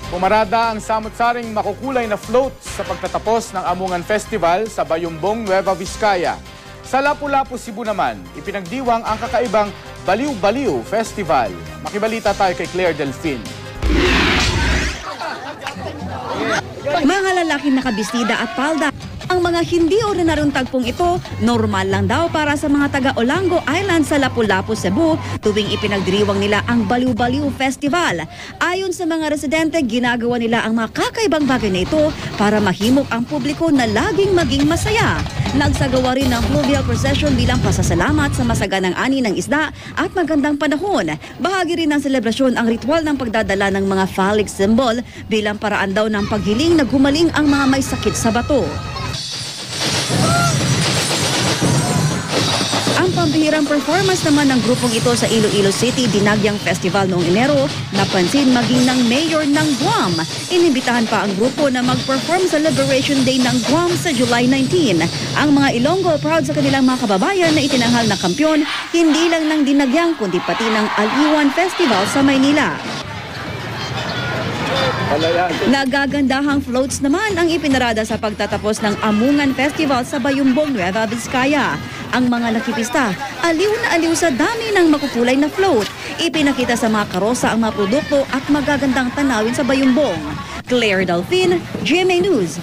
Pumarada ang samot-saring makukulay na floats sa pagtatapos ng Amungan Festival sa Bayumbong, Nueva Vizcaya. Sa Lapu-Lapu, Cebu naman, ipinagdiwang ang kakaibang Baliw-Baliw Festival. Makibalita tayo kay Claire Delfin. Mga lalaking nakabistida at palda. Ang mga hindi ordinaryong tagpong ito, normal lang daw para sa mga taga Olango Island sa Lapu-Lapu, Cebu tuwing ipinagdiriwang nila ang Baliw-Baliw Festival. Ayon sa mga residente, ginagawa nila ang mga kakaibang bagay na ito para mahimok ang publiko na laging maging masaya. Nagsagawa rin ng fluvial procession bilang pasasalamat sa masaganang ani ng isda at magandang panahon. Bahagi rin ng selebrasyon ang ritual ng pagdadala ng mga phallic symbol bilang paraan daw ng paghiling na gumaling ang mga may sakit sa bato. Ang pambihirang performance naman ng grupong ito sa Iloilo City Dinagyang Festival noong Enero, napansin maging ng mayor ng Guam. Inimbitahan pa ang grupo na mag-perform sa Liberation Day ng Guam sa July 19. Ang mga Ilonggo proud sa kanilang mga kababayan na itinanghal na kampyon, hindi lang ng Dinagyang kundi pati ng Aliwan Festival sa Maynila. Nagagandahang floats naman ang ipinarada sa pagtatapos ng Amungan Festival sa Bayumbong, Nueva Vizcaya. Ang mga nakipista, aliw na aliw sa dami ng makukulay na float. Ipinakita sa mga karosa ang mga produkto at magagandang tanawin sa Bayumbong. Claire Delfin, GMA News.